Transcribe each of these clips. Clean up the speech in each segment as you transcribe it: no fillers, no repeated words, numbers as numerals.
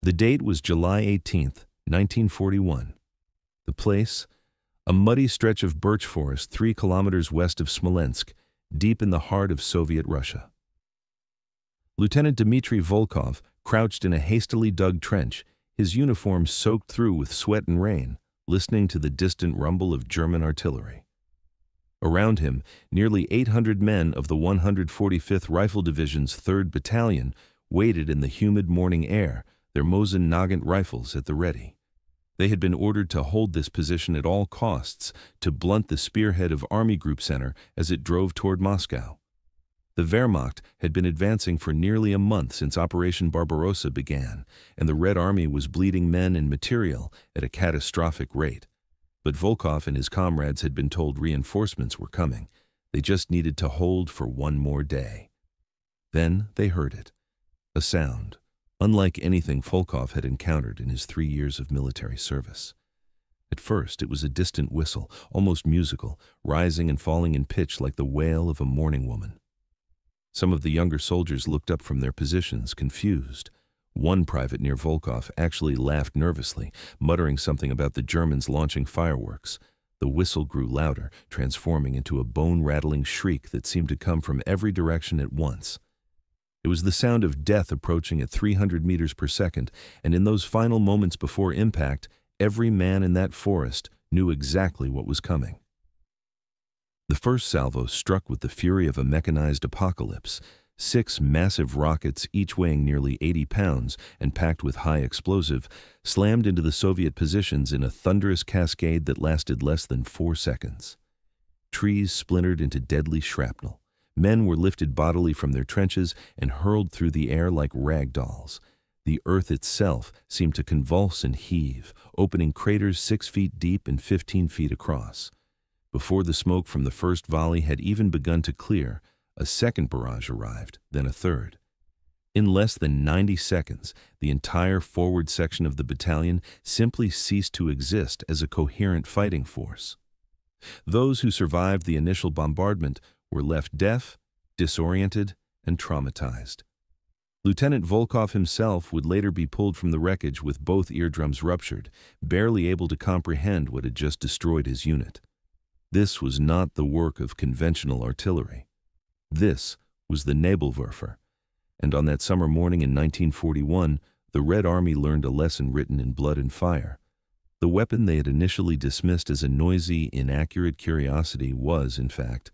The date was July 18th, 1941. The place? A muddy stretch of birch forest 3 kilometers west of Smolensk, deep in the heart of Soviet Russia. Lieutenant Dmitry Volkov crouched in a hastily dug trench, his uniform soaked through with sweat and rain, listening to the distant rumble of German artillery. Around him, nearly 800 men of the 145th Rifle Division's 3rd Battalion waited in the humid morning air, their Mosin-Nagant rifles at the ready. They had been ordered to hold this position at all costs, to blunt the spearhead of Army Group Center as it drove toward Moscow. The Wehrmacht had been advancing for nearly a month since Operation Barbarossa began, and the Red Army was bleeding men and material at a catastrophic rate. But Volkov and his comrades had been told reinforcements were coming. They just needed to hold for one more day. Then they heard it. A sound, unlike anything Volkov had encountered in his 3 years of military service. At first, it was a distant whistle, almost musical, rising and falling in pitch like the wail of a mourning woman. Some of the younger soldiers looked up from their positions, confused. One private near Volkov actually laughed nervously, muttering something about the Germans launching fireworks. The whistle grew louder, transforming into a bone-rattling shriek that seemed to come from every direction at once. It was the sound of death approaching at 300 meters per second, and in those final moments before impact, every man in that forest knew exactly what was coming. The first salvo struck with the fury of a mechanized apocalypse. 6 massive rockets, each weighing nearly 80 pounds and packed with high explosive, slammed into the Soviet positions in a thunderous cascade that lasted less than 4 seconds. Trees splintered into deadly shrapnel. Men were lifted bodily from their trenches and hurled through the air like rag dolls. The earth itself seemed to convulse and heave, opening craters 6 feet deep and 15 feet across. Before the smoke from the first volley had even begun to clear, a second barrage arrived, then a third. In less than 90 seconds, the entire forward section of the battalion simply ceased to exist as a coherent fighting force. Those who survived the initial bombardment were left deaf, disoriented, and traumatized. Lieutenant Volkov himself would later be pulled from the wreckage with both eardrums ruptured, barely able to comprehend what had just destroyed his unit. This was not the work of conventional artillery. This was the Nebelwerfer, and on that summer morning in 1941, the Red Army learned a lesson written in blood and fire. The weapon they had initially dismissed as a noisy, inaccurate curiosity was, in fact,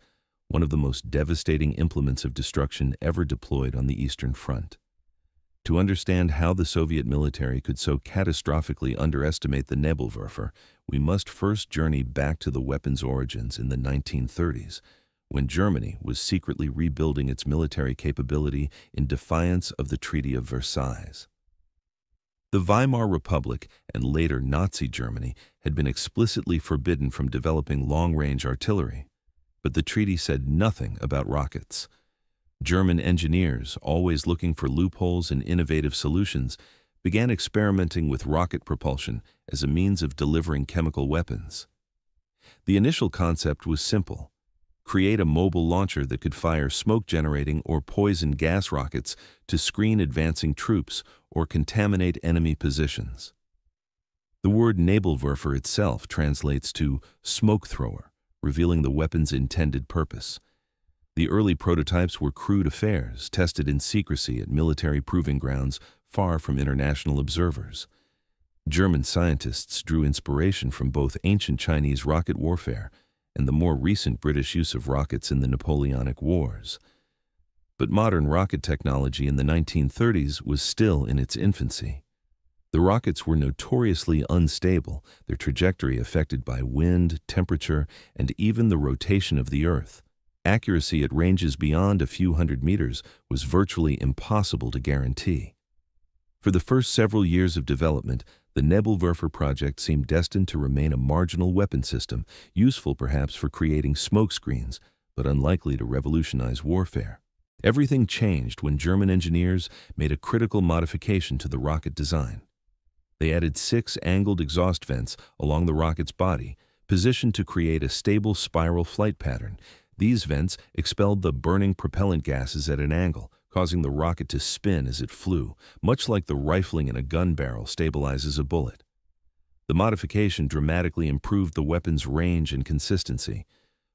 one of the most devastating implements of destruction ever deployed on the Eastern Front. To understand how the Soviet military could so catastrophically underestimate the Nebelwerfer, we must first journey back to the weapon's origins in the 1930s, when Germany was secretly rebuilding its military capability in defiance of the Treaty of Versailles. The Weimar Republic and later Nazi Germany had been explicitly forbidden from developing long-range artillery, but the treaty said nothing about rockets. German engineers, always looking for loopholes and innovative solutions, began experimenting with rocket propulsion as a means of delivering chemical weapons. The initial concept was simple: create a mobile launcher that could fire smoke-generating or poison gas rockets to screen advancing troops or contaminate enemy positions. The word Nebelwerfer itself translates to smoke thrower, revealing the weapon's intended purpose. The early prototypes were crude affairs, tested in secrecy at military proving grounds far from international observers. German scientists drew inspiration from both ancient Chinese rocket warfare and the more recent British use of rockets in the Napoleonic Wars. But modern rocket technology in the 1930s was still in its infancy. The rockets were notoriously unstable, their trajectory affected by wind, temperature, and even the rotation of the Earth. Accuracy at ranges beyond a few hundred meters was virtually impossible to guarantee. For the first several years of development, the Nebelwerfer project seemed destined to remain a marginal weapon system, useful perhaps for creating smokescreens, but unlikely to revolutionize warfare. Everything changed when German engineers made a critical modification to the rocket design. They added 6 angled exhaust vents along the rocket's body, positioned to create a stable spiral flight pattern. These vents expelled the burning propellant gases at an angle, causing the rocket to spin as it flew, much like the rifling in a gun barrel stabilizes a bullet. The modification dramatically improved the weapon's range and consistency,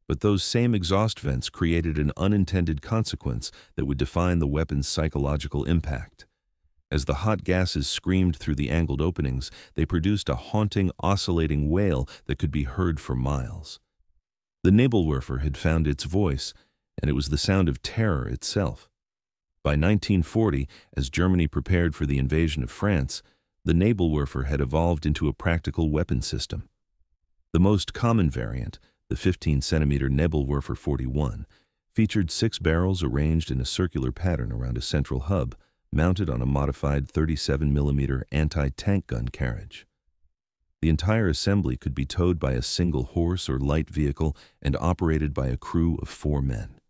but those same exhaust vents created an unintended consequence that would define the weapon's psychological impact. As the hot gases screamed through the angled openings, they produced a haunting, oscillating wail that could be heard for miles. The Nebelwerfer had found its voice, and it was the sound of terror itself. By 1940, as Germany prepared for the invasion of France, the Nebelwerfer had evolved into a practical weapon system. The most common variant, the 15-centimeter Nebelwerfer 41, featured 6 barrels arranged in a circular pattern around a central hub, mounted on a modified 37mm anti-tank gun carriage. The entire assembly could be towed by a single horse or light vehicle and operated by a crew of 4 men.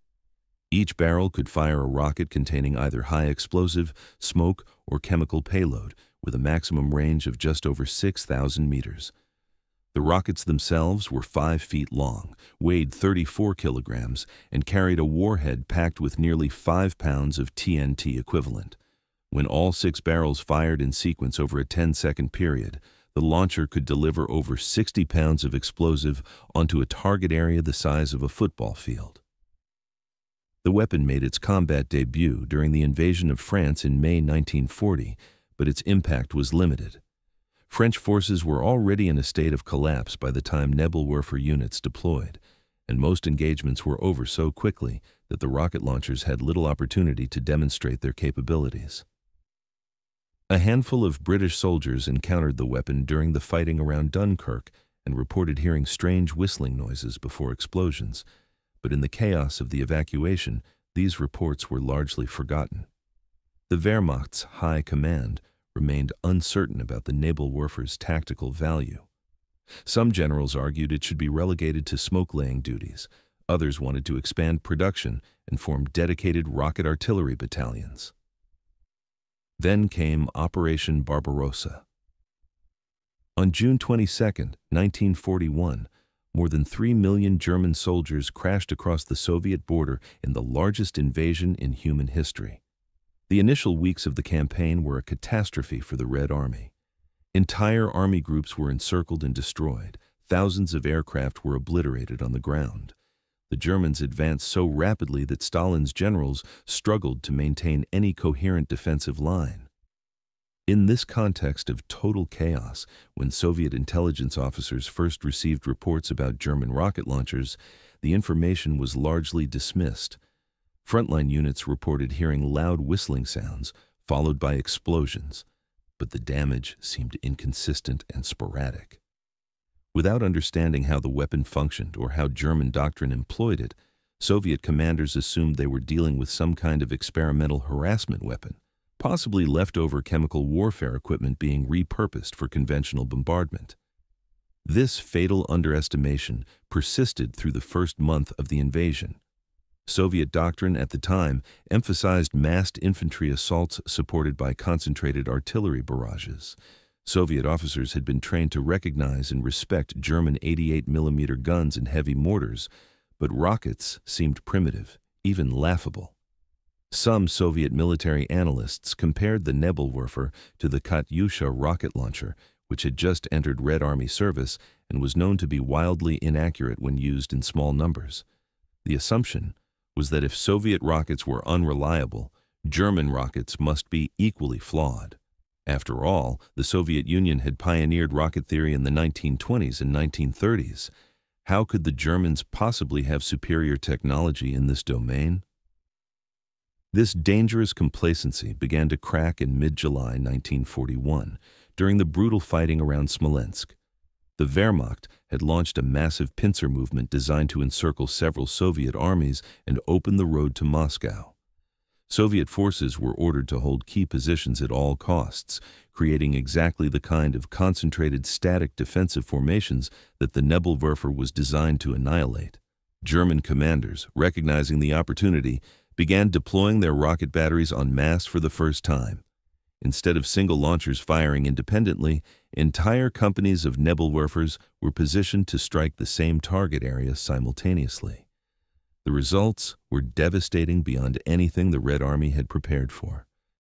Each barrel could fire a rocket containing either high explosive, smoke, or chemical payload, with a maximum range of just over 6,000 meters. The rockets themselves were 5 feet long, weighed 34 kilograms, and carried a warhead packed with nearly 5 pounds of TNT equivalent. When all 6 barrels fired in sequence over a 10-second period, the launcher could deliver over 60 pounds of explosive onto a target area the size of a football field. The weapon made its combat debut during the invasion of France in May 1940, but its impact was limited. French forces were already in a state of collapse by the time Nebelwerfer units deployed, and most engagements were over so quickly that the rocket launchers had little opportunity to demonstrate their capabilities. A handful of British soldiers encountered the weapon during the fighting around Dunkirk and reported hearing strange whistling noises before explosions, but in the chaos of the evacuation, these reports were largely forgotten. The Wehrmacht's high command remained uncertain about the Nebelwerfer's tactical value. Some generals argued it should be relegated to smoke-laying duties. Others wanted to expand production and form dedicated rocket artillery battalions. Then came Operation Barbarossa. On June 22, 1941, more than 3 million German soldiers crashed across the Soviet border in the largest invasion in human history. The initial weeks of the campaign were a catastrophe for the Red Army. Entire army groups were encircled and destroyed. Thousands of aircraft were obliterated on the ground. The Germans advanced so rapidly that Stalin's generals struggled to maintain any coherent defensive line. In this context of total chaos, when Soviet intelligence officers first received reports about German rocket launchers, the information was largely dismissed. Frontline units reported hearing loud whistling sounds, followed by explosions, but the damage seemed inconsistent and sporadic. Without understanding how the weapon functioned or how German doctrine employed it, Soviet commanders assumed they were dealing with some kind of experimental harassment weapon, possibly leftover chemical warfare equipment being repurposed for conventional bombardment. This fatal underestimation persisted through the first month of the invasion. Soviet doctrine at the time emphasized massed infantry assaults supported by concentrated artillery barrages. Soviet officers had been trained to recognize and respect German 88mm guns and heavy mortars, but rockets seemed primitive, even laughable. Some Soviet military analysts compared the Nebelwerfer to the Katyusha rocket launcher, which had just entered Red Army service and was known to be wildly inaccurate when used in small numbers. The assumption was that if Soviet rockets were unreliable, German rockets must be equally flawed. After all, the Soviet Union had pioneered rocket theory in the 1920s and 1930s. How could the Germans possibly have superior technology in this domain? This dangerous complacency began to crack in mid-July 1941, during the brutal fighting around Smolensk. The Wehrmacht had launched a massive pincer movement designed to encircle several Soviet armies and open the road to Moscow. Soviet forces were ordered to hold key positions at all costs, creating exactly the kind of concentrated static defensive formations that the Nebelwerfer was designed to annihilate. German commanders, recognizing the opportunity, began deploying their rocket batteries en masse for the first time. Instead of single launchers firing independently, entire companies of Nebelwerfers were positioned to strike the same target area simultaneously. The results were devastating beyond anything the Red Army had prepared for.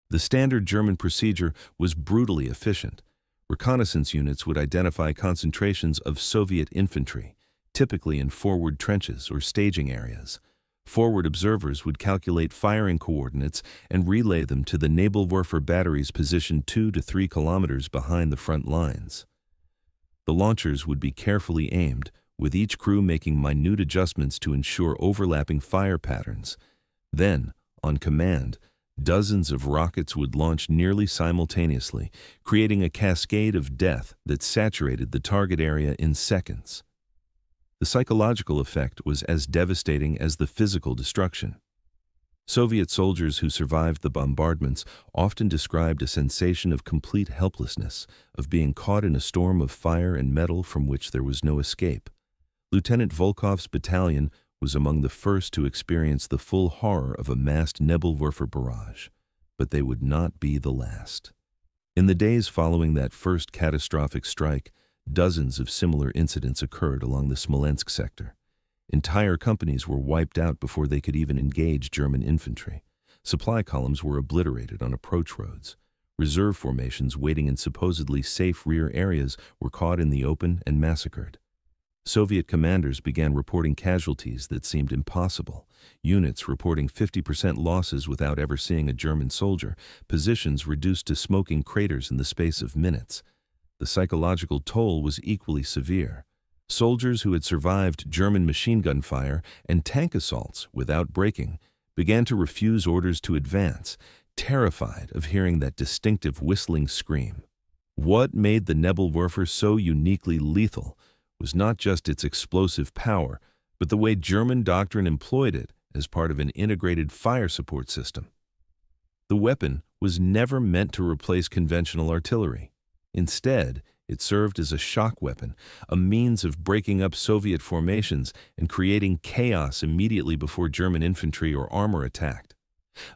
The standard German procedure was brutally efficient. Reconnaissance units would identify concentrations of Soviet infantry, typically in forward trenches or staging areas. Forward observers would calculate firing coordinates and relay them to the Nebelwerfer batteries positioned 2 to 3 kilometers behind the front lines. The launchers would be carefully aimed, with each crew making minute adjustments to ensure overlapping fire patterns. Then, on command, dozens of rockets would launch nearly simultaneously, creating a cascade of death that saturated the target area in seconds. The psychological effect was as devastating as the physical destruction. Soviet soldiers who survived the bombardments often described a sensation of complete helplessness, of being caught in a storm of fire and metal from which there was no escape. Lieutenant Volkov's battalion was among the first to experience the full horror of a massed Nebelwerfer barrage, but they would not be the last. In the days following that first catastrophic strike, dozens of similar incidents occurred along the Smolensk sector. Entire companies were wiped out before they could even engage German infantry. Supply columns were obliterated on approach roads. Reserve formations waiting in supposedly safe rear areas were caught in the open and massacred. Soviet commanders began reporting casualties that seemed impossible. Units reporting 50% losses without ever seeing a German soldier, positions reduced to smoking craters in the space of minutes. The psychological toll was equally severe. Soldiers who had survived German machine gun fire and tank assaults without breaking began to refuse orders to advance, terrified of hearing that distinctive whistling scream. What made the Nebelwerfer so uniquely lethal was not just its explosive power, but the way German doctrine employed it as part of an integrated fire support system. The weapon was never meant to replace conventional artillery. Instead, it served as a shock weapon, a means of breaking up Soviet formations and creating chaos immediately before German infantry or armor attacked.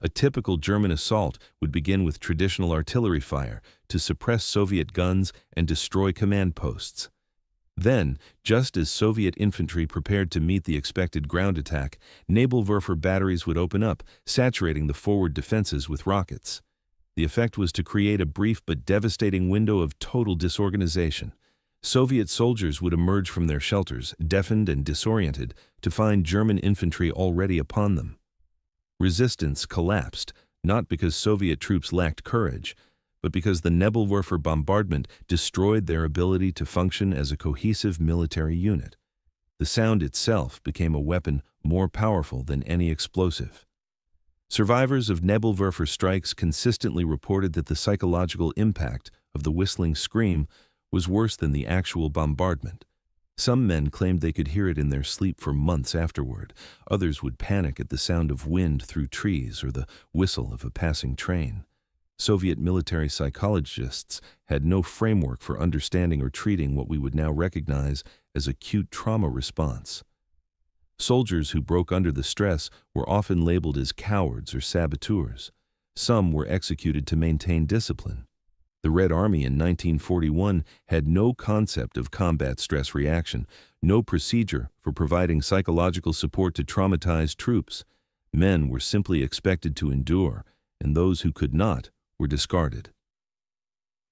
A typical German assault would begin with traditional artillery fire to suppress Soviet guns and destroy command posts. Then, just as Soviet infantry prepared to meet the expected ground attack, Nebelwerfer batteries would open up, saturating the forward defenses with rockets. The effect was to create a brief but devastating window of total disorganization. Soviet soldiers would emerge from their shelters, deafened and disoriented, to find German infantry already upon them. Resistance collapsed, not because Soviet troops lacked courage, but because the Nebelwerfer bombardment destroyed their ability to function as a cohesive military unit. The sound itself became a weapon more powerful than any explosive. Survivors of Nebelwerfer strikes consistently reported that the psychological impact of the whistling scream was worse than the actual bombardment. Some men claimed they could hear it in their sleep for months afterward. Others would panic at the sound of wind through trees or the whistle of a passing train. Soviet military psychologists had no framework for understanding or treating what we would now recognize as acute trauma response. Soldiers who broke under the stress were often labeled as cowards or saboteurs. Some were executed to maintain discipline. The Red Army in 1941 had no concept of combat stress reaction, no procedure for providing psychological support to traumatized troops. Men were simply expected to endure, and those who could not were discarded.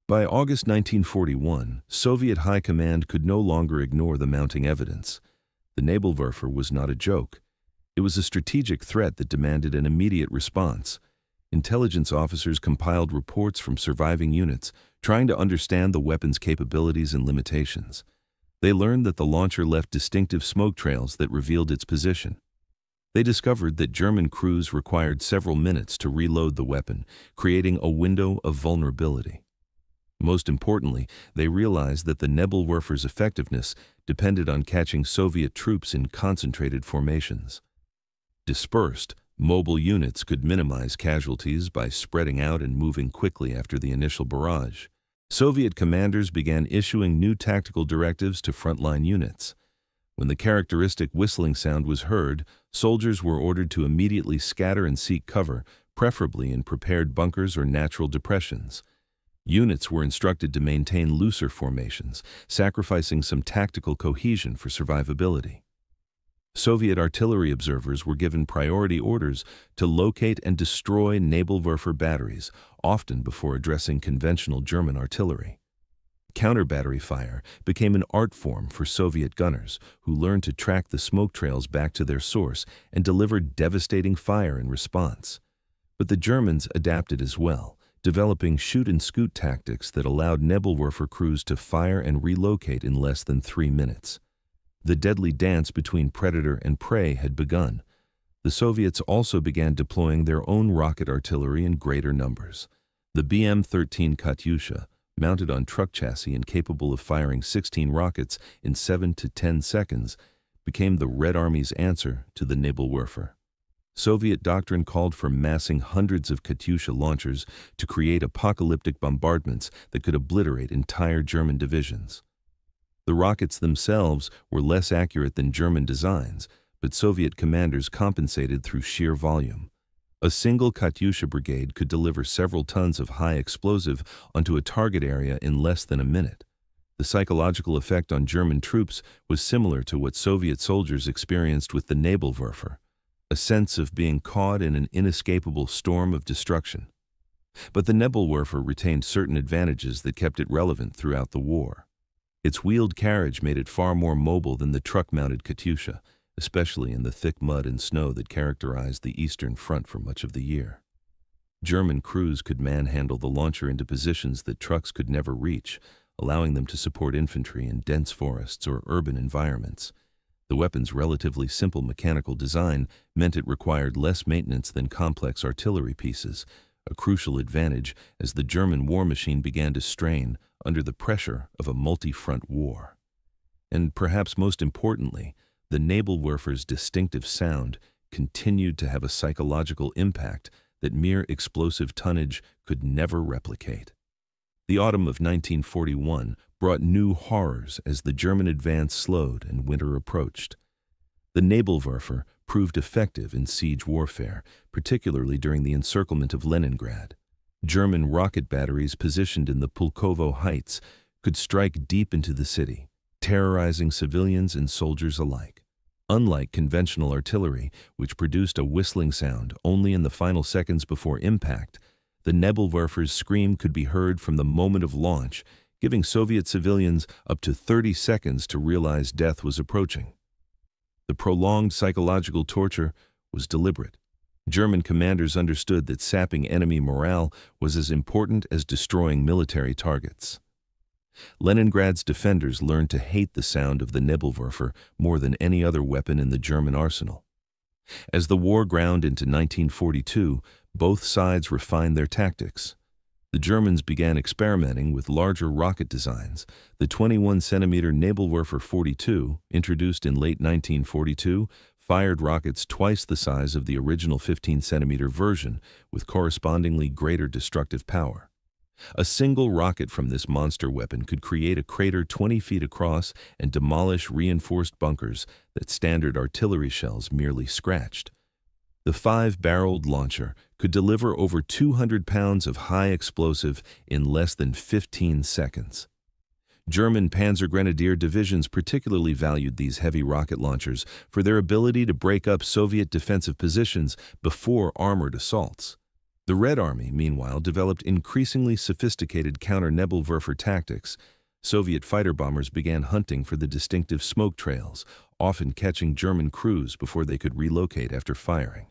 By August 1941, Soviet High Command could no longer ignore the mounting evidence. The Nebelwerfer was not a joke. It was a strategic threat that demanded an immediate response. Intelligence officers compiled reports from surviving units, trying to understand the weapon's capabilities and limitations. They learned that the launcher left distinctive smoke trails that revealed its position. They discovered that German crews required several minutes to reload the weapon, creating a window of vulnerability. Most importantly, they realized that the Nebelwerfer's effectiveness depended on catching Soviet troops in concentrated formations. Dispersed, mobile units could minimize casualties by spreading out and moving quickly after the initial barrage. Soviet commanders began issuing new tactical directives to frontline units. When the characteristic whistling sound was heard, soldiers were ordered to immediately scatter and seek cover, preferably in prepared bunkers or natural depressions. Units were instructed to maintain looser formations, sacrificing some tactical cohesion for survivability. Soviet artillery observers were given priority orders to locate and destroy Nebelwerfer batteries, often before addressing conventional German artillery. Counter-battery fire became an art form for Soviet gunners, who learned to track the smoke trails back to their source and delivered devastating fire in response. But the Germans adapted as well, developing shoot-and-scoot tactics that allowed Nebelwerfer crews to fire and relocate in less than 3 minutes. The deadly dance between predator and prey had begun. The Soviets also began deploying their own rocket artillery in greater numbers. The BM-13 Katyusha, mounted on truck chassis and capable of firing 16 rockets in 7 to 10 seconds, became the Red Army's answer to the Nebelwerfer. Soviet doctrine called for massing hundreds of Katyusha launchers to create apocalyptic bombardments that could obliterate entire German divisions. The rockets themselves were less accurate than German designs, but Soviet commanders compensated through sheer volume. A single Katyusha brigade could deliver several tons of high explosive onto a target area in less than a minute. The psychological effect on German troops was similar to what Soviet soldiers experienced with the Nebelwerfer, a sense of being caught in an inescapable storm of destruction. But the Nebelwerfer retained certain advantages that kept it relevant throughout the war. Its wheeled carriage made it far more mobile than the truck-mounted Katyusha, especially in the thick mud and snow that characterized the Eastern Front for much of the year. German crews could manhandle the launcher into positions that trucks could never reach, allowing them to support infantry in dense forests or urban environments. The weapon's relatively simple mechanical design meant it required less maintenance than complex artillery pieces, a crucial advantage as the German war machine began to strain under the pressure of a multi-front war. And perhaps most importantly, the Nebelwerfer's distinctive sound continued to have a psychological impact that mere explosive tonnage could never replicate. The autumn of 1941 brought new horrors as the German advance slowed and winter approached. The Nebelwerfer proved effective in siege warfare, particularly during the encirclement of Leningrad. German rocket batteries positioned in the Pulkovo Heights could strike deep into the city, terrorizing civilians and soldiers alike. Unlike conventional artillery, which produced a whistling sound only in the final seconds before impact, the Nebelwerfer's scream could be heard from the moment of launch, giving Soviet civilians up to 30 seconds to realize death was approaching. The prolonged psychological torture was deliberate. German commanders understood that sapping enemy morale was as important as destroying military targets. Leningrad's defenders learned to hate the sound of the Nebelwerfer more than any other weapon in the German arsenal. As the war ground into 1942, both sides refined their tactics. The Germans began experimenting with larger rocket designs. The 21-centimeter Nebelwerfer 42, introduced in late 1942, fired rockets twice the size of the original 15-centimeter version, with correspondingly greater destructive power. A single rocket from this monster weapon could create a crater 20 feet across and demolish reinforced bunkers that standard artillery shells merely scratched. The 5-barreled launcher could deliver over 200 pounds of high explosive in less than 15 seconds. German Panzer Grenadier divisions particularly valued these heavy rocket launchers for their ability to break up Soviet defensive positions before armored assaults. The Red Army, meanwhile, developed increasingly sophisticated counter-Nebelwerfer tactics. Soviet fighter bombers began hunting for the distinctive smoke trails, often catching German crews before they could relocate after firing.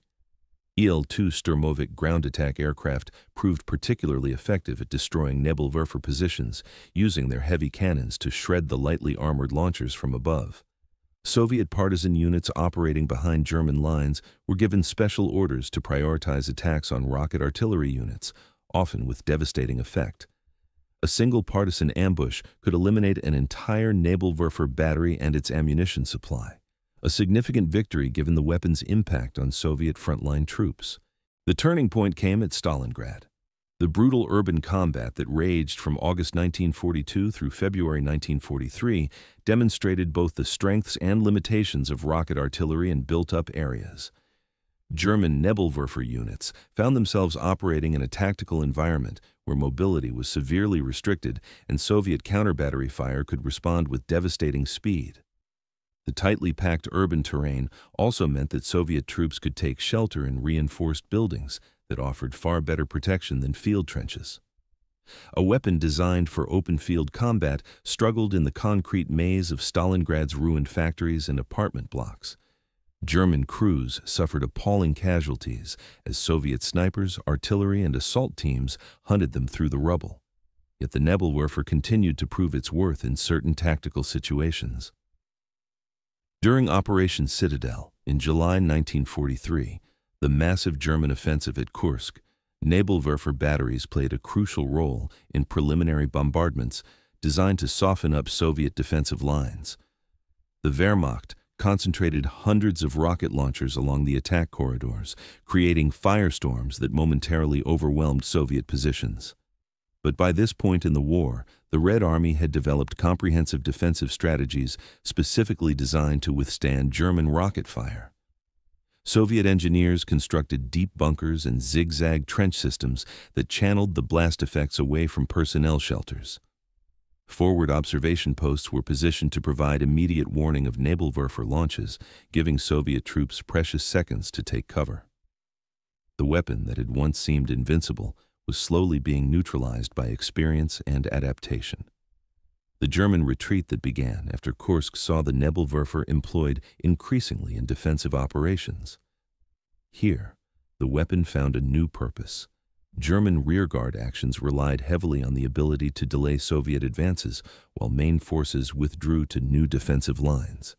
Il-2 Sturmovik ground attack aircraft proved particularly effective at destroying Nebelwerfer positions, using their heavy cannons to shred the lightly armored launchers from above. Soviet partisan units operating behind German lines were given special orders to prioritize attacks on rocket artillery units, often with devastating effect. A single partisan ambush could eliminate an entire Nebelwerfer battery and its ammunition supply, a significant victory given the weapon's impact on Soviet frontline troops. The turning point came at Stalingrad. The brutal urban combat that raged from August 1942 through February 1943 demonstrated both the strengths and limitations of rocket artillery in built-up areas. German Nebelwerfer units found themselves operating in a tactical environment where mobility was severely restricted and Soviet counter-battery fire could respond with devastating speed. The tightly packed urban terrain also meant that Soviet troops could take shelter in reinforced buildings that offered far better protection than field trenches. A weapon designed for open-field combat struggled in the concrete maze of Stalingrad's ruined factories and apartment blocks. German crews suffered appalling casualties as Soviet snipers, artillery, and assault teams hunted them through the rubble. Yet the Nebelwerfer continued to prove its worth in certain tactical situations. During Operation Citadel, in July 1943, the massive German offensive at Kursk, Nebelwerfer batteries played a crucial role in preliminary bombardments designed to soften up Soviet defensive lines. The Wehrmacht concentrated hundreds of rocket launchers along the attack corridors, creating firestorms that momentarily overwhelmed Soviet positions. But by this point in the war, the Red Army had developed comprehensive defensive strategies specifically designed to withstand German rocket fire. Soviet engineers constructed deep bunkers and zigzag trench systems that channeled the blast effects away from personnel shelters. Forward observation posts were positioned to provide immediate warning of Nebelwerfer launches, giving Soviet troops precious seconds to take cover. The weapon that had once seemed invincible was slowly being neutralized by experience and adaptation. The German retreat that began after Kursk saw the Nebelwerfer employed increasingly in defensive operations. Here, the weapon found a new purpose. German rearguard actions relied heavily on the ability to delay Soviet advances, while main forces withdrew to new defensive lines.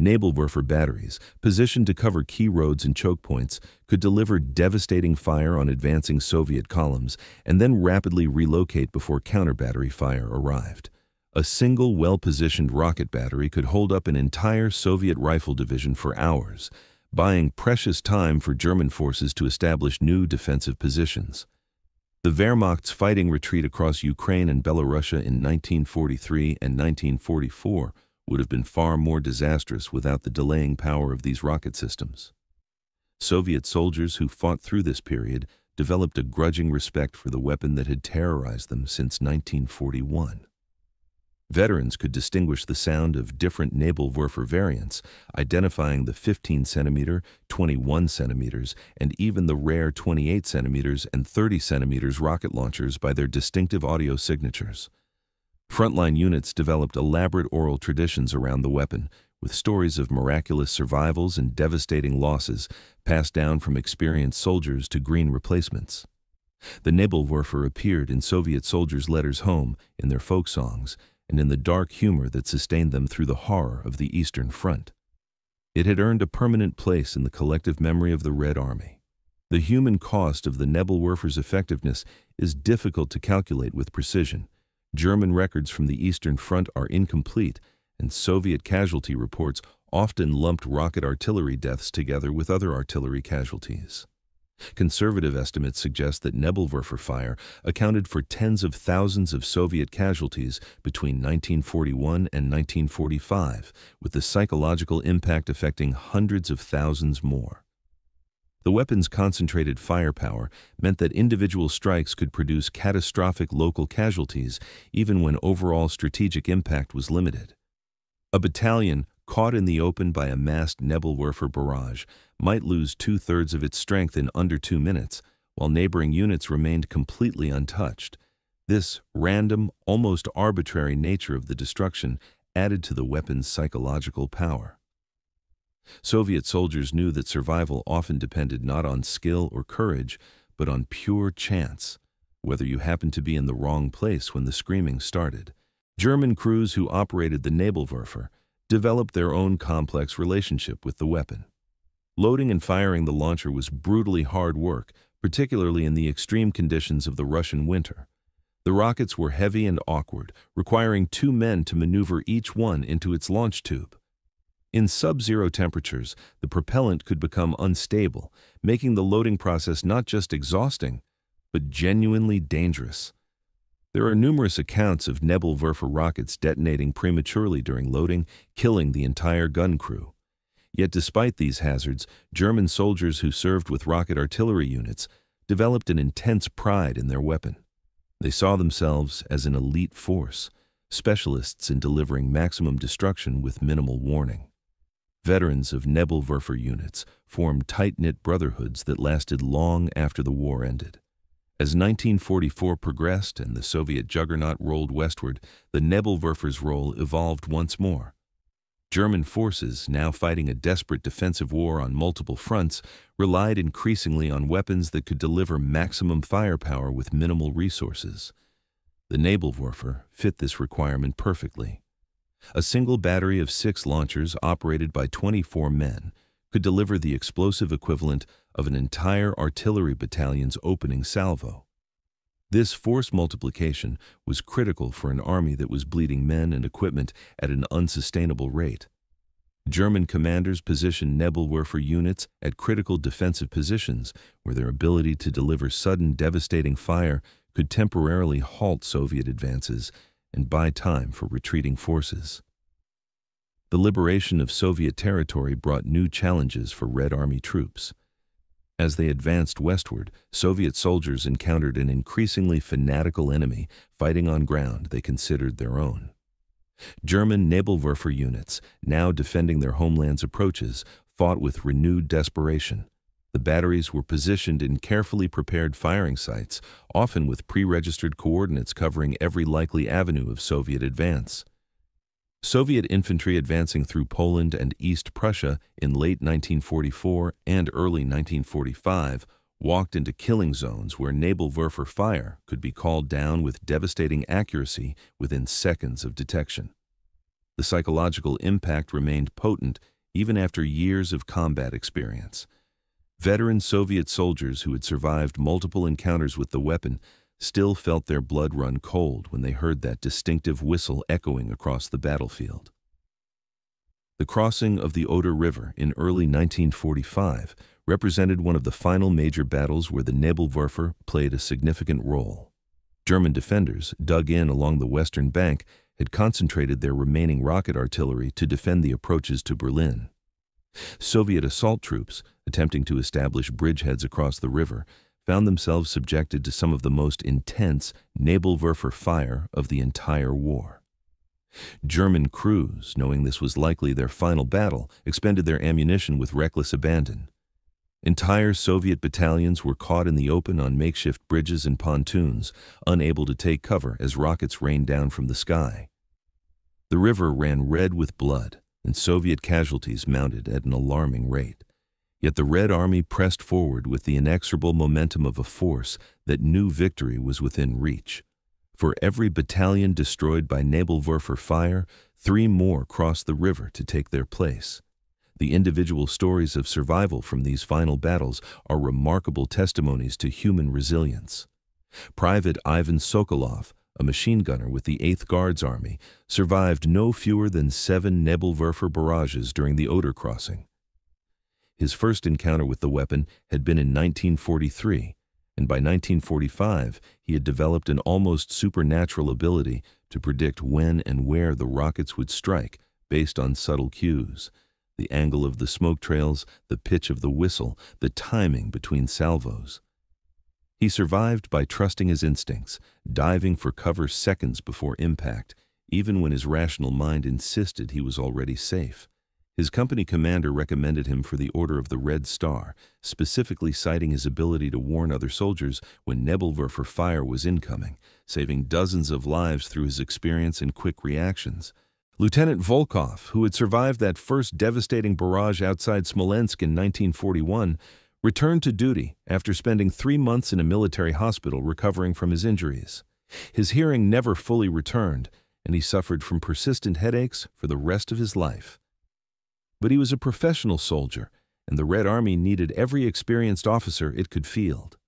Nebelwerfer batteries, positioned to cover key roads and choke points, could deliver devastating fire on advancing Soviet columns and then rapidly relocate before counter-battery fire arrived. A single well-positioned rocket battery could hold up an entire Soviet rifle division for hours, buying precious time for German forces to establish new defensive positions. The Wehrmacht's fighting retreat across Ukraine and Belarus in 1943 and 1944 would have been far more disastrous without the delaying power of these rocket systems. Soviet soldiers who fought through this period developed a grudging respect for the weapon that had terrorized them since 1941. Veterans could distinguish the sound of different Nebelwerfer variants, identifying the 15 centimeter, 21 centimeters, and even the rare 28 centimeters and 30 centimeters rocket launchers by their distinctive audio signatures. Frontline units developed elaborate oral traditions around the weapon, with stories of miraculous survivals and devastating losses passed down from experienced soldiers to green replacements. The Nebelwerfer appeared in Soviet soldiers' letters home, in their folk songs, and in the dark humor that sustained them through the horror of the Eastern Front. It had earned a permanent place in the collective memory of the Red Army. The human cost of the Nebelwerfer's effectiveness is difficult to calculate with precision. German records from the Eastern Front are incomplete, and Soviet casualty reports often lumped rocket artillery deaths together with other artillery casualties. Conservative estimates suggest that Nebelwerfer fire accounted for tens of thousands of Soviet casualties between 1941 and 1945, with the psychological impact affecting hundreds of thousands more. The weapon's concentrated firepower meant that individual strikes could produce catastrophic local casualties even when overall strategic impact was limited. A battalion caught in the open by a massed Nebelwerfer barrage might lose two-thirds of its strength in under 2 minutes, while neighboring units remained completely untouched. This random, almost arbitrary nature of the destruction added to the weapon's psychological power. Soviet soldiers knew that survival often depended not on skill or courage, but on pure chance, whether you happened to be in the wrong place when the screaming started. German crews who operated the Nebelwerfer developed their own complex relationship with the weapon. Loading and firing the launcher was brutally hard work, particularly in the extreme conditions of the Russian winter. The rockets were heavy and awkward, requiring 2 men to maneuver each one into its launch tube. In sub-zero temperatures, the propellant could become unstable, making the loading process not just exhausting, but genuinely dangerous. There are numerous accounts of Nebelwerfer rockets detonating prematurely during loading, killing the entire gun crew. Yet despite these hazards, German soldiers who served with rocket artillery units developed an intense pride in their weapon. They saw themselves as an elite force, specialists in delivering maximum destruction with minimal warning. Veterans of Nebelwerfer units formed tight-knit brotherhoods that lasted long after the war ended. As 1944 progressed and the Soviet juggernaut rolled westward, the Nebelwerfer's role evolved once more. German forces, now fighting a desperate defensive war on multiple fronts, relied increasingly on weapons that could deliver maximum firepower with minimal resources. The Nebelwerfer fit this requirement perfectly. A single battery of 6 launchers operated by 24 men could deliver the explosive equivalent of an entire artillery battalion's opening salvo. This force multiplication was critical for an army that was bleeding men and equipment at an unsustainable rate. German commanders positioned Nebelwerfer units at critical defensive positions where their ability to deliver sudden devastating fire could temporarily halt Soviet advances and buy time for retreating forces. The liberation of Soviet territory brought new challenges for Red Army troops. As they advanced westward, Soviet soldiers encountered an increasingly fanatical enemy fighting on ground they considered their own. German Nebelwerfer units, now defending their homeland's approaches, fought with renewed desperation. The batteries were positioned in carefully prepared firing sites, often with pre-registered coordinates covering every likely avenue of Soviet advance. Soviet infantry advancing through Poland and East Prussia in late 1944 and early 1945 walked into killing zones where Nebelwerfer fire could be called down with devastating accuracy within seconds of detection. The psychological impact remained potent even after years of combat experience. Veteran Soviet soldiers who had survived multiple encounters with the weapon still felt their blood run cold when they heard that distinctive whistle echoing across the battlefield. The crossing of the Oder River in early 1945 represented one of the final major battles where the Nebelwerfer played a significant role. German defenders, dug in along the western bank, had concentrated their remaining rocket artillery to defend the approaches to Berlin. Soviet assault troops, attempting to establish bridgeheads across the river, found themselves subjected to some of the most intense Nebelwerfer fire of the entire war. German crews, knowing this was likely their final battle, expended their ammunition with reckless abandon. Entire Soviet battalions were caught in the open on makeshift bridges and pontoons, unable to take cover as rockets rained down from the sky. The river ran red with blood, and Soviet casualties mounted at an alarming rate. Yet the Red Army pressed forward with the inexorable momentum of a force that knew victory was within reach. For every battalion destroyed by Nebelwerfer fire, 3 more crossed the river to take their place. The individual stories of survival from these final battles are remarkable testimonies to human resilience. Private Ivan Sokolov, a machine gunner with the 8th Guards Army, survived no fewer than 7 Nebelwerfer barrages during the Oder crossing. His first encounter with the weapon had been in 1943, and by 1945 he had developed an almost supernatural ability to predict when and where the rockets would strike based on subtle cues: the angle of the smoke trails, the pitch of the whistle, the timing between salvos. He survived by trusting his instincts, diving for cover seconds before impact, even when his rational mind insisted he was already safe. His company commander recommended him for the Order of the Red Star, specifically citing his ability to warn other soldiers when Nebelwerfer fire was incoming, saving dozens of lives through his experience and quick reactions. Lieutenant Volkov, who had survived that first devastating barrage outside Smolensk in 1941, returned to duty after spending 3 months in a military hospital recovering from his injuries. His hearing never fully returned, and he suffered from persistent headaches for the rest of his life. But he was a professional soldier, and the Red Army needed every experienced officer it could field.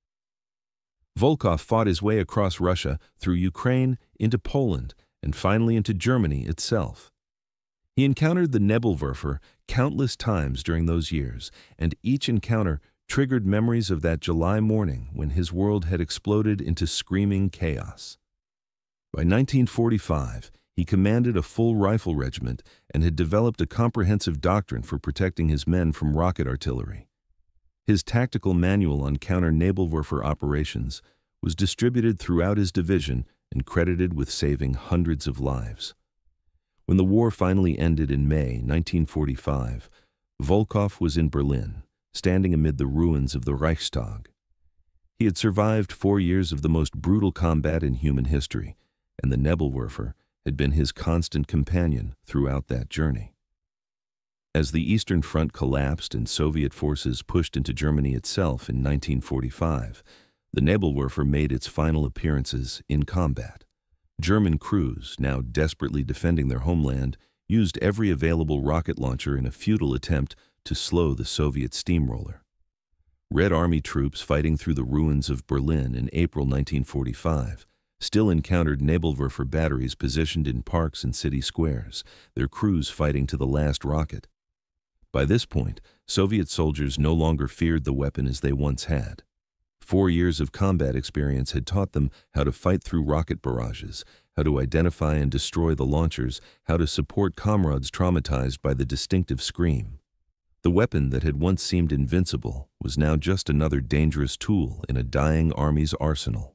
Volkov fought his way across Russia, through Ukraine, into Poland, and finally into Germany itself. He encountered the Nebelwerfer countless times during those years, and each encounter triggered memories of that July morning when his world had exploded into screaming chaos. By 1945, he commanded a full rifle regiment and had developed a comprehensive doctrine for protecting his men from rocket artillery. His tactical manual on counter-Nebelwerfer operations was distributed throughout his division and credited with saving hundreds of lives. When the war finally ended in May 1945, Volkov was in Berlin, standing amid the ruins of the Reichstag. He had survived 4 years of the most brutal combat in human history, and the Nebelwerfer had been his constant companion throughout that journey. As the Eastern Front collapsed and Soviet forces pushed into Germany itself in 1945, the Nebelwerfer made its final appearances in combat. German crews, now desperately defending their homeland, used every available rocket launcher in a futile attempt to slow the Soviet steamroller. Red Army troops fighting through the ruins of Berlin in April 1945 still encountered Nebelwerfer batteries positioned in parks and city squares, their crews fighting to the last rocket. By this point, Soviet soldiers no longer feared the weapon as they once had. 4 years of combat experience had taught them how to fight through rocket barrages, how to identify and destroy the launchers, how to support comrades traumatized by the distinctive scream. The weapon that had once seemed invincible was now just another dangerous tool in a dying army's arsenal.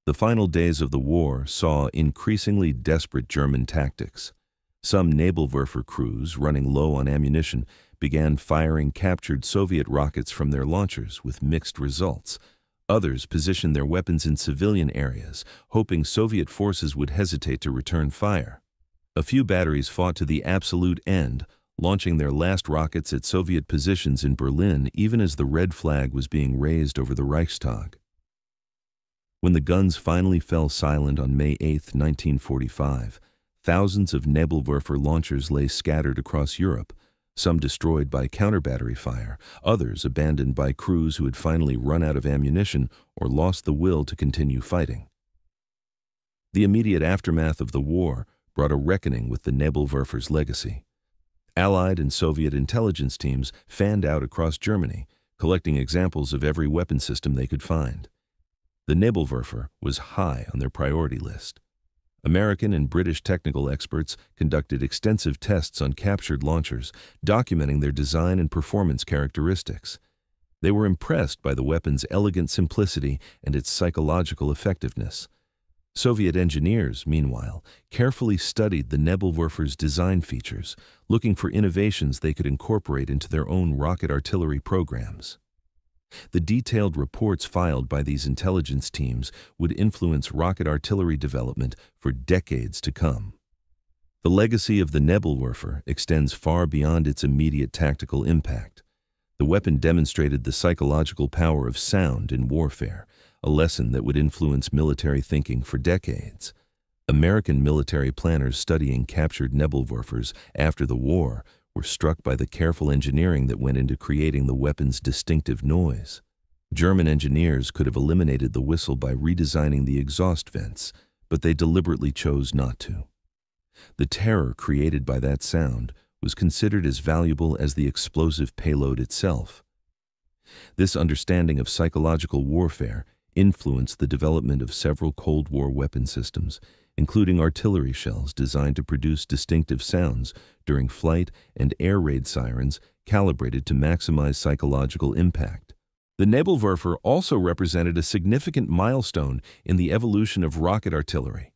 The final days of the war saw increasingly desperate German tactics. Some Nebelwerfer crews, running low on ammunition, began firing captured Soviet rockets from their launchers with mixed results. Others positioned their weapons in civilian areas, hoping Soviet forces would hesitate to return fire. A few batteries fought to the absolute end, launching their last rockets at Soviet positions in Berlin even as the red flag was being raised over the Reichstag. When the guns finally fell silent on May 8, 1945, thousands of Nebelwerfer launchers lay scattered across Europe, some destroyed by counter-battery fire, others abandoned by crews who had finally run out of ammunition or lost the will to continue fighting. The immediate aftermath of the war brought a reckoning with the Nebelwerfer's legacy. Allied and Soviet intelligence teams fanned out across Germany, collecting examples of every weapon system they could find. The Nebelwerfer was high on their priority list. American and British technical experts conducted extensive tests on captured launchers, documenting their design and performance characteristics. They were impressed by the weapon's elegant simplicity and its psychological effectiveness. Soviet engineers, meanwhile, carefully studied the Nebelwerfer's design features, looking for innovations they could incorporate into their own rocket artillery programs. The detailed reports filed by these intelligence teams would influence rocket artillery development for decades to come. The legacy of the Nebelwerfer extends far beyond its immediate tactical impact. The weapon demonstrated the psychological power of sound in warfare, a lesson that would influence military thinking for decades. American military planners studying captured Nebelwerfers after the war were struck by the careful engineering that went into creating the weapon's distinctive noise. German engineers could have eliminated the whistle by redesigning the exhaust vents, but they deliberately chose not to. The terror created by that sound was considered as valuable as the explosive payload itself. This understanding of psychological warfare influenced the development of several Cold War weapon systems, including artillery shells designed to produce distinctive sounds during flight and air raid sirens calibrated to maximize psychological impact. The Nebelwerfer also represented a significant milestone in the evolution of rocket artillery.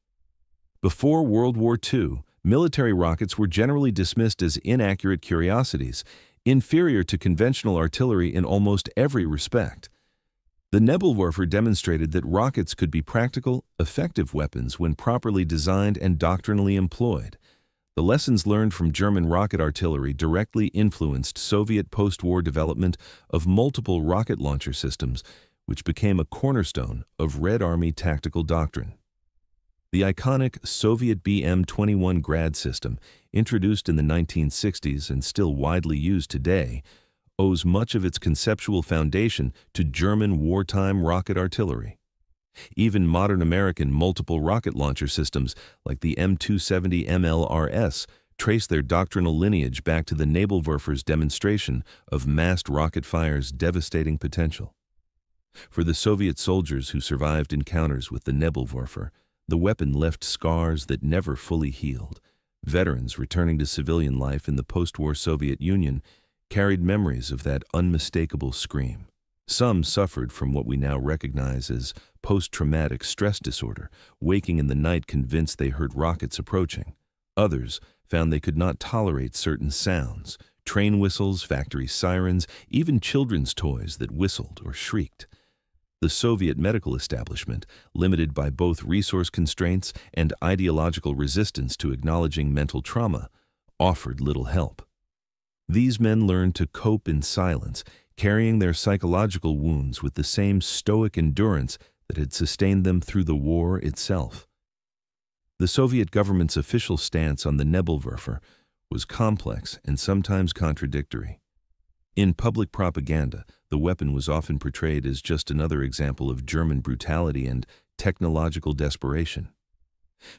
Before World War II, military rockets were generally dismissed as inaccurate curiosities, inferior to conventional artillery in almost every respect. The Nebelwerfer demonstrated that rockets could be practical, effective weapons when properly designed and doctrinally employed. The lessons learned from German rocket artillery directly influenced Soviet post-war development of multiple rocket launcher systems, which became a cornerstone of Red Army tactical doctrine. The iconic Soviet BM-21 Grad system, introduced in the 1960s and still widely used today, owes much of its conceptual foundation to German wartime rocket artillery. Even modern American multiple rocket launcher systems like the M270 MLRS trace their doctrinal lineage back to the Nebelwerfer's demonstration of massed rocket fire's devastating potential. For the Soviet soldiers who survived encounters with the Nebelwerfer, the weapon left scars that never fully healed. Veterans returning to civilian life in the post-war Soviet Union carried memories of that unmistakable scream. Some suffered from what we now recognize as post-traumatic stress disorder, waking in the night convinced they heard rockets approaching. Others found they could not tolerate certain sounds, train whistles, factory sirens, even children's toys that whistled or shrieked. The Soviet medical establishment, limited by both resource constraints and ideological resistance to acknowledging mental trauma, offered little help. These men learned to cope in silence, carrying their psychological wounds with the same stoic endurance that had sustained them through the war itself. The Soviet government's official stance on the Nebelwerfer was complex and sometimes contradictory. In public propaganda, the weapon was often portrayed as just another example of German brutality and technological desperation.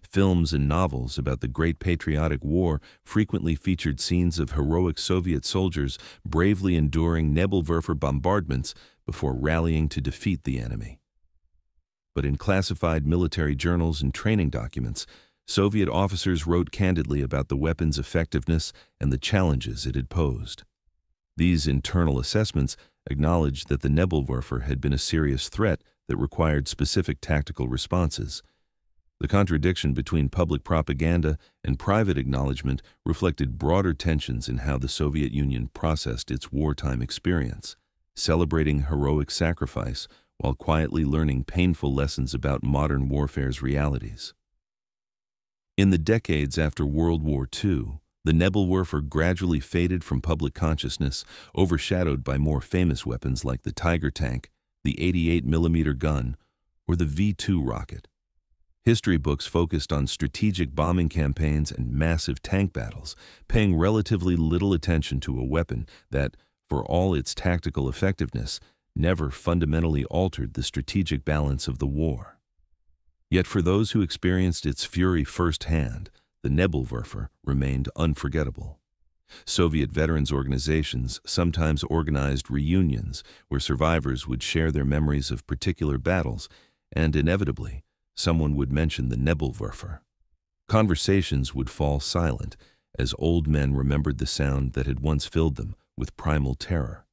Films and novels about the Great Patriotic War frequently featured scenes of heroic Soviet soldiers bravely enduring Nebelwerfer bombardments before rallying to defeat the enemy. But in classified military journals and training documents, Soviet officers wrote candidly about the weapon's effectiveness and the challenges it had posed. These internal assessments acknowledged that the Nebelwerfer had been a serious threat that required specific tactical responses. The contradiction between public propaganda and private acknowledgement reflected broader tensions in how the Soviet Union processed its wartime experience, celebrating heroic sacrifice while quietly learning painful lessons about modern warfare's realities. In the decades after World War II, the Nebelwerfer gradually faded from public consciousness, overshadowed by more famous weapons like the Tiger tank, the 88mm gun, or the V-2 rocket. History books focused on strategic bombing campaigns and massive tank battles, paying relatively little attention to a weapon that, for all its tactical effectiveness, never fundamentally altered the strategic balance of the war. Yet for those who experienced its fury firsthand, the Nebelwerfer remained unforgettable. Soviet veterans organizations sometimes organized reunions where survivors would share their memories of particular battles, and inevitably, someone would mention the Nebelwerfer. Conversations would fall silent as old men remembered the sound that had once filled them with primal terror.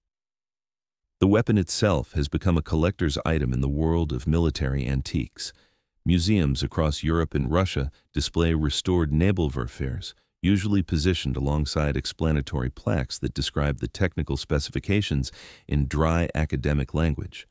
The weapon itself has become a collector's item in the world of military antiques. Museums across Europe and Russia display restored Nebelwerfers, usually positioned alongside explanatory plaques that describe the technical specifications in dry academic language.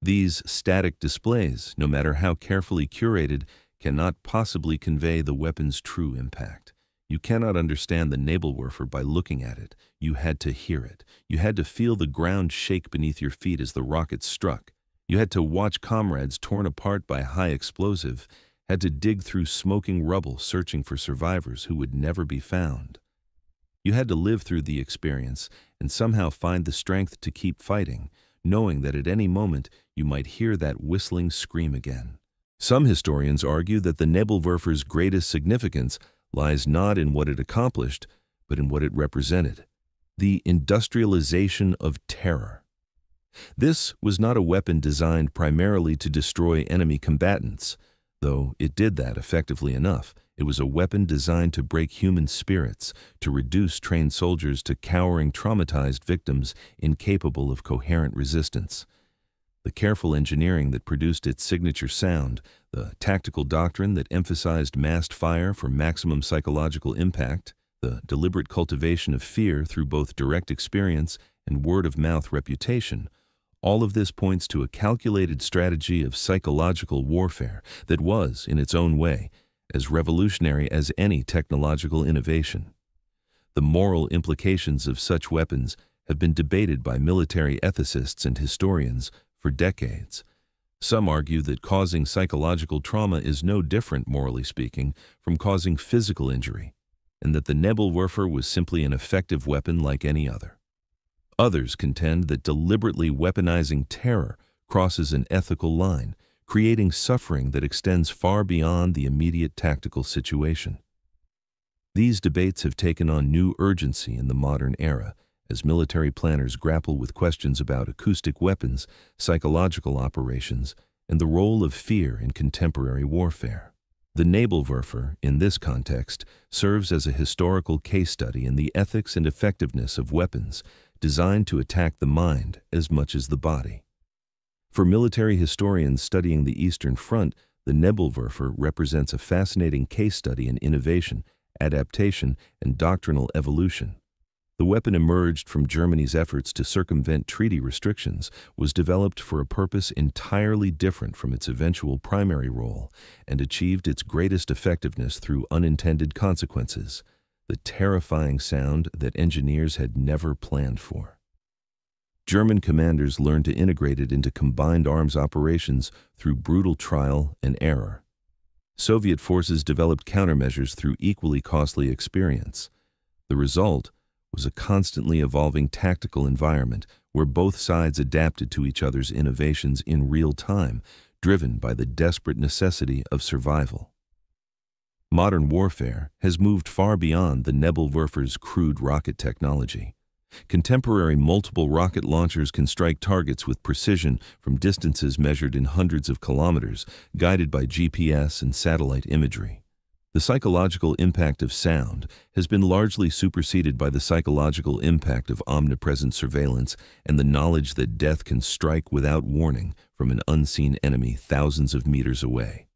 These static displays, no matter how carefully curated, cannot possibly convey the weapon's true impact. You cannot understand the Nebelwerfer by looking at it. You had to hear it. You had to feel the ground shake beneath your feet as the rocket struck. You had to watch comrades torn apart by high explosive, had to dig through smoking rubble searching for survivors who would never be found. You had to live through the experience and somehow find the strength to keep fighting, knowing that at any moment you might hear that whistling scream again. Some historians argue that the Nebelwerfer's greatest significance lies not in what it accomplished, but in what it represented: the industrialization of terror. This was not a weapon designed primarily to destroy enemy combatants, though it did that effectively enough. It was a weapon designed to break human spirits, to reduce trained soldiers to cowering, traumatized victims incapable of coherent resistance. The careful engineering that produced its signature sound, the tactical doctrine that emphasized massed fire for maximum psychological impact, the deliberate cultivation of fear through both direct experience and word-of-mouth reputation, all of this points to a calculated strategy of psychological warfare that was, in its own way, as revolutionary as any technological innovation. The moral implications of such weapons have been debated by military ethicists and historians for decades. Some argue that causing psychological trauma is no different, morally speaking, from causing physical injury, and that the Nebelwerfer was simply an effective weapon like any other. Others contend that deliberately weaponizing terror crosses an ethical line, creating suffering that extends far beyond the immediate tactical situation. These debates have taken on new urgency in the modern era, as military planners grapple with questions about acoustic weapons, psychological operations, and the role of fear in contemporary warfare. The Nebelwerfer, in this context, serves as a historical case study in the ethics and effectiveness of weapons, designed to attack the mind as much as the body. For military historians studying the Eastern Front, the Nebelwerfer represents a fascinating case study in innovation, adaptation, and doctrinal evolution. The weapon emerged from Germany's efforts to circumvent treaty restrictions, was developed for a purpose entirely different from its eventual primary role, and achieved its greatest effectiveness through unintended consequences, the terrifying sound that engineers had never planned for. German commanders learned to integrate it into combined arms operations through brutal trial and error. Soviet forces developed countermeasures through equally costly experience. The result was a constantly evolving tactical environment where both sides adapted to each other's innovations in real time, driven by the desperate necessity of survival. Modern warfare has moved far beyond the Nebelwerfer's crude rocket technology. Contemporary multiple rocket launchers can strike targets with precision from distances measured in hundreds of kilometers, guided by GPS and satellite imagery. The psychological impact of sound has been largely superseded by the psychological impact of omnipresent surveillance and the knowledge that death can strike without warning from an unseen enemy thousands of meters away.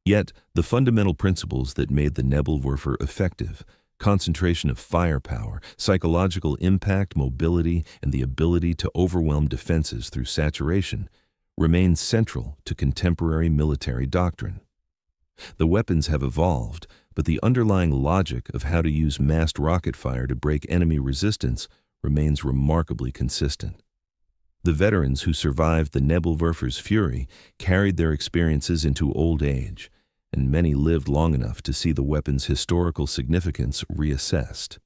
Yet, the fundamental principles that made the Nebelwerfer effective, concentration of firepower, psychological impact, mobility, and the ability to overwhelm defenses through saturation, remain central to contemporary military doctrine. The weapons have evolved, but the underlying logic of how to use massed rocket fire to break enemy resistance remains remarkably consistent. The veterans who survived the Nebelwerfer's fury carried their experiences into old age, and many lived long enough to see the weapon's historical significance reassessed.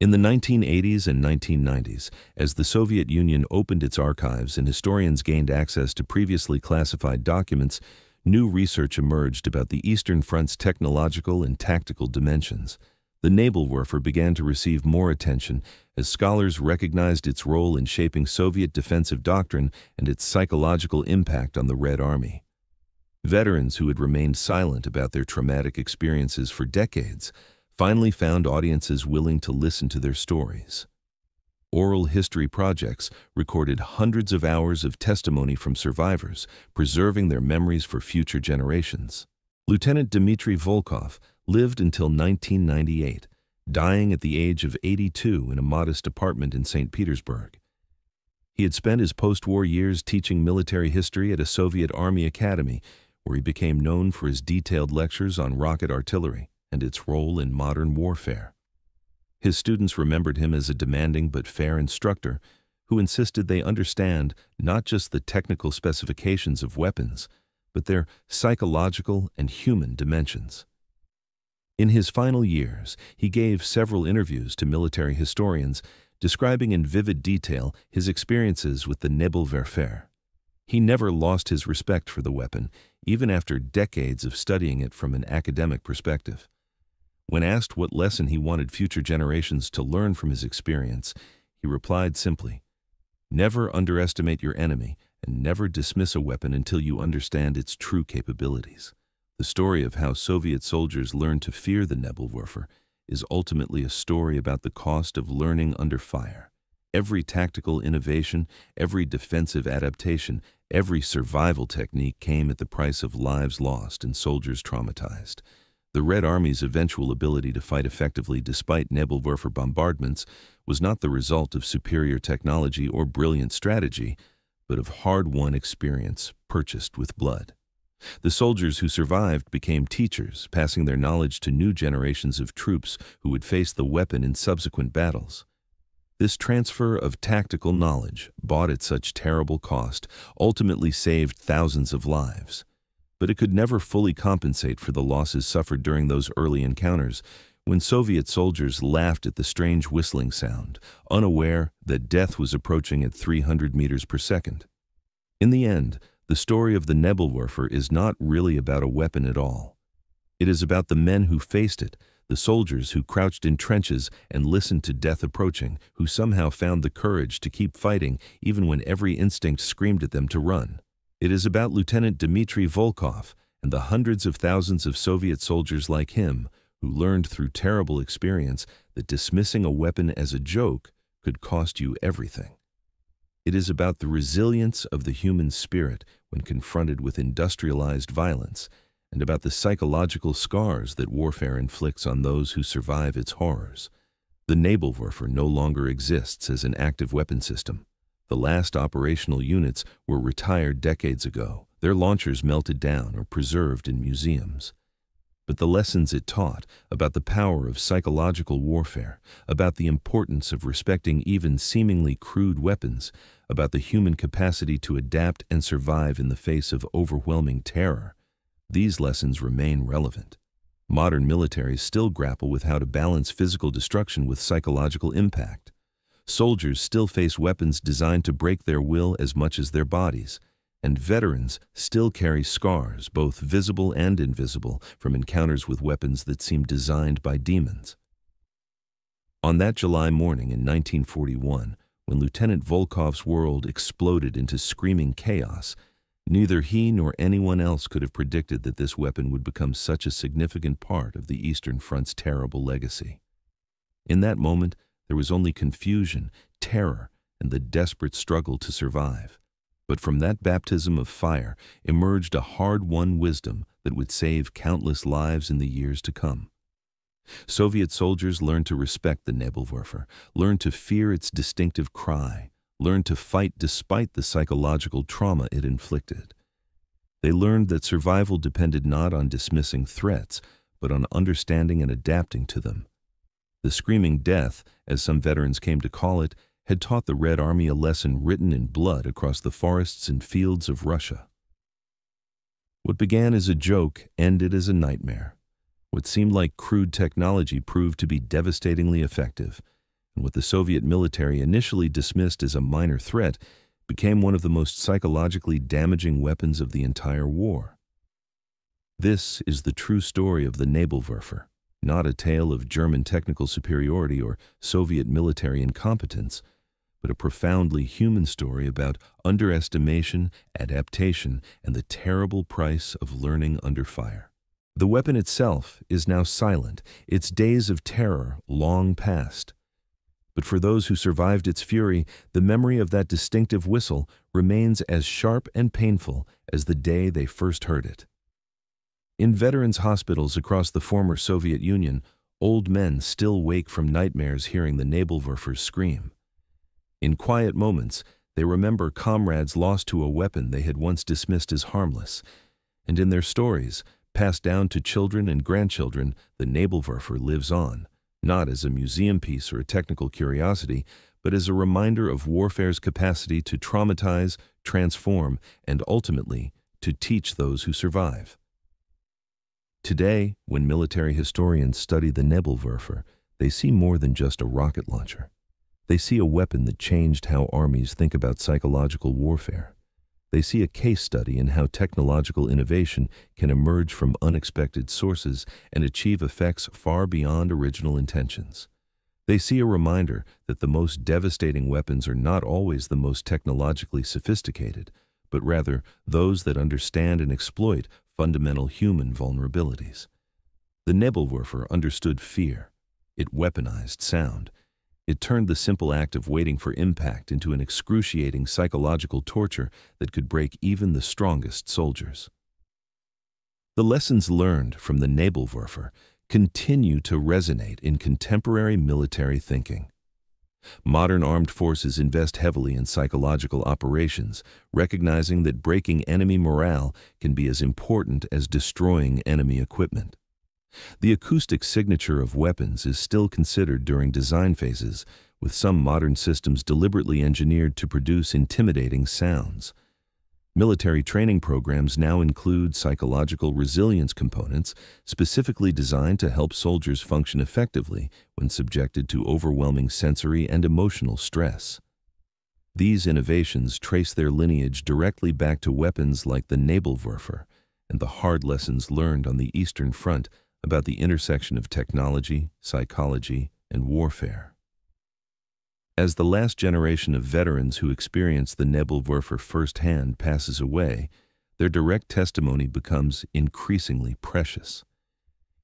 In the 1980s and 1990s, as the Soviet Union opened its archives and historians gained access to previously classified documents, new research emerged about the Eastern Front's technological and tactical dimensions. The Nebelwerfer began to receive more attention as scholars recognized its role in shaping Soviet defensive doctrine and its psychological impact on the Red Army. Veterans who had remained silent about their traumatic experiences for decades finally found audiences willing to listen to their stories. Oral history projects recorded hundreds of hours of testimony from survivors, preserving their memories for future generations. Lieutenant Dmitry Volkov lived until 1998, dying at the age of 82 in a modest apartment in St. Petersburg. He had spent his post-war years teaching military history at a Soviet Army academy, where he became known for his detailed lectures on rocket artillery and its role in modern warfare. His students remembered him as a demanding but fair instructor who insisted they understand not just the technical specifications of weapons, but their psychological and human dimensions. In his final years, he gave several interviews to military historians, describing in vivid detail his experiences with the Nebelwerfer. He never lost his respect for the weapon, even after decades of studying it from an academic perspective. When asked what lesson he wanted future generations to learn from his experience, he replied simply, "Never underestimate your enemy and never dismiss a weapon until you understand its true capabilities." The story of how Soviet soldiers learned to fear the Nebelwerfer is ultimately a story about the cost of learning under fire. Every tactical innovation, every defensive adaptation, every survival technique came at the price of lives lost and soldiers traumatized. The Red Army's eventual ability to fight effectively despite Nebelwerfer bombardments was not the result of superior technology or brilliant strategy, but of hard-won experience purchased with blood. The soldiers who survived became teachers, passing their knowledge to new generations of troops who would face the weapon in subsequent battles. This transfer of tactical knowledge, bought at such terrible cost, ultimately saved thousands of lives. But it could never fully compensate for the losses suffered during those early encounters, when Soviet soldiers laughed at the strange whistling sound, unaware that death was approaching at 300 meters per second. In the end, the story of the Nebelwerfer is not really about a weapon at all. It is about the men who faced it, the soldiers who crouched in trenches and listened to death approaching, who somehow found the courage to keep fighting even when every instinct screamed at them to run. It is about Lieutenant Dmitry Volkov and the hundreds of thousands of Soviet soldiers like him who learned through terrible experience that dismissing a weapon as a joke could cost you everything. It is about the resilience of the human spirit when confronted with industrialized violence, and about the psychological scars that warfare inflicts on those who survive its horrors. The Nebelwerfer no longer exists as an active weapon system. The last operational units were retired decades ago, their launchers melted down or preserved in museums. But the lessons it taught about the power of psychological warfare, about the importance of respecting even seemingly crude weapons, about the human capacity to adapt and survive in the face of overwhelming terror, these lessons remain relevant. Modern militaries still grapple with how to balance physical destruction with psychological impact. Soldiers still face weapons designed to break their will as much as their bodies, and veterans still carry scars, both visible and invisible, from encounters with weapons that seem designed by demons. On that July morning in 1941, when Lieutenant Volkov's world exploded into screaming chaos, neither he nor anyone else could have predicted that this weapon would become such a significant part of the Eastern Front's terrible legacy. In that moment, there was only confusion, terror, and the desperate struggle to survive. But from that baptism of fire emerged a hard-won wisdom that would save countless lives in the years to come. Soviet soldiers learned to respect the Nebelwerfer, learned to fear its distinctive cry, learned to fight despite the psychological trauma it inflicted. They learned that survival depended not on dismissing threats, but on understanding and adapting to them. The screaming death, as some veterans came to call it, had taught the Red Army a lesson written in blood across the forests and fields of Russia. What began as a joke ended as a nightmare. What seemed like crude technology proved to be devastatingly effective, and what the Soviet military initially dismissed as a minor threat became one of the most psychologically damaging weapons of the entire war. This is the true story of the Nebelwerfer, not a tale of German technical superiority or Soviet military incompetence, but a profoundly human story about underestimation, adaptation, and the terrible price of learning under fire. The weapon itself is now silent, its days of terror long past. But for those who survived its fury, the memory of that distinctive whistle remains as sharp and painful as the day they first heard it. In veterans' hospitals across the former Soviet Union, old men still wake from nightmares hearing the Nebelwerfer's scream. In quiet moments, they remember comrades lost to a weapon they had once dismissed as harmless, and in their stories, passed down to children and grandchildren, the Nebelwerfer lives on, not as a museum piece or a technical curiosity, but as a reminder of warfare's capacity to traumatize, transform, and ultimately, to teach those who survive. Today, when military historians study the Nebelwerfer, they see more than just a rocket launcher. They see a weapon that changed how armies think about psychological warfare. They see a case study in how technological innovation can emerge from unexpected sources and achieve effects far beyond original intentions. They see a reminder that the most devastating weapons are not always the most technologically sophisticated, but rather those that understand and exploit fundamental human vulnerabilities. The Nebelwerfer understood fear. It weaponized sound. It turned the simple act of waiting for impact into an excruciating psychological torture that could break even the strongest soldiers. The lessons learned from the Nebelwerfer continue to resonate in contemporary military thinking. Modern armed forces invest heavily in psychological operations, recognizing that breaking enemy morale can be as important as destroying enemy equipment. The acoustic signature of weapons is still considered during design phases, with some modern systems deliberately engineered to produce intimidating sounds. Military training programs now include psychological resilience components specifically designed to help soldiers function effectively when subjected to overwhelming sensory and emotional stress. These innovations trace their lineage directly back to weapons like the Nebelwerfer and the hard lessons learned on the Eastern Front about the intersection of technology, psychology, and warfare. As the last generation of veterans who experienced the Nebelwerfer firsthand passes away, their direct testimony becomes increasingly precious.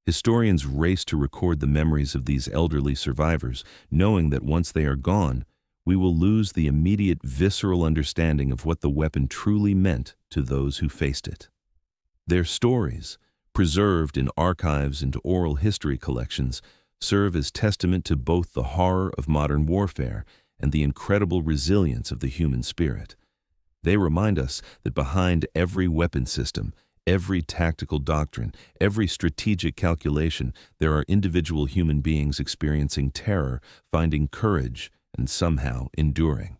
Historians race to record the memories of these elderly survivors, knowing that once they are gone, we will lose the immediate visceral understanding of what the weapon truly meant to those who faced it. Their stories, preserved in archives and oral history collections, serve as testament to both the horror of modern warfare and the incredible resilience of the human spirit. They remind us that behind every weapon system, every tactical doctrine, every strategic calculation, there are individual human beings experiencing terror, finding courage, and somehow enduring.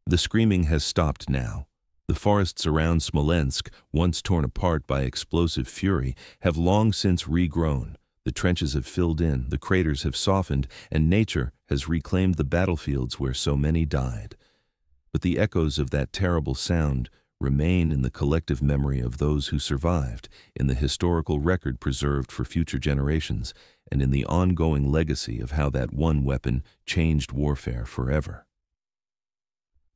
The screaming has stopped now. The forests around Smolensk, once torn apart by explosive fury, have long since regrown. The trenches have filled in, the craters have softened, and nature has reclaimed the battlefields where so many died. But the echoes of that terrible sound remain in the collective memory of those who survived, in the historical record preserved for future generations, and in the ongoing legacy of how that one weapon changed warfare forever.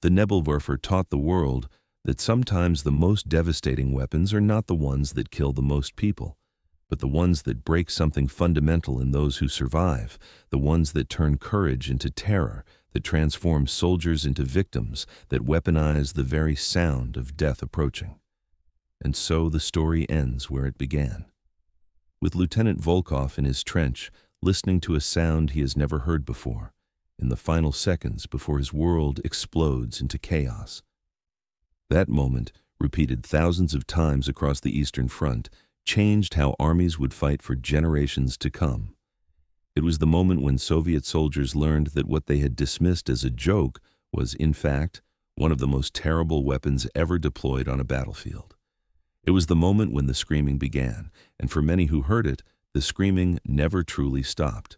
The Nebelwerfer taught the world that sometimes the most devastating weapons are not the ones that kill the most people, but the ones that break something fundamental in those who survive, the ones that turn courage into terror, that transform soldiers into victims, that weaponize the very sound of death approaching. And so the story ends where it began, with Lieutenant Volkov in his trench, listening to a sound he has never heard before, in the final seconds before his world explodes into chaos. That moment, repeated thousands of times across the Eastern Front, changed how armies would fight for generations to come. It was the moment when Soviet soldiers learned that what they had dismissed as a joke was, in fact, one of the most terrible weapons ever deployed on a battlefield. It was the moment when the screaming began, and for many who heard it, the screaming never truly stopped.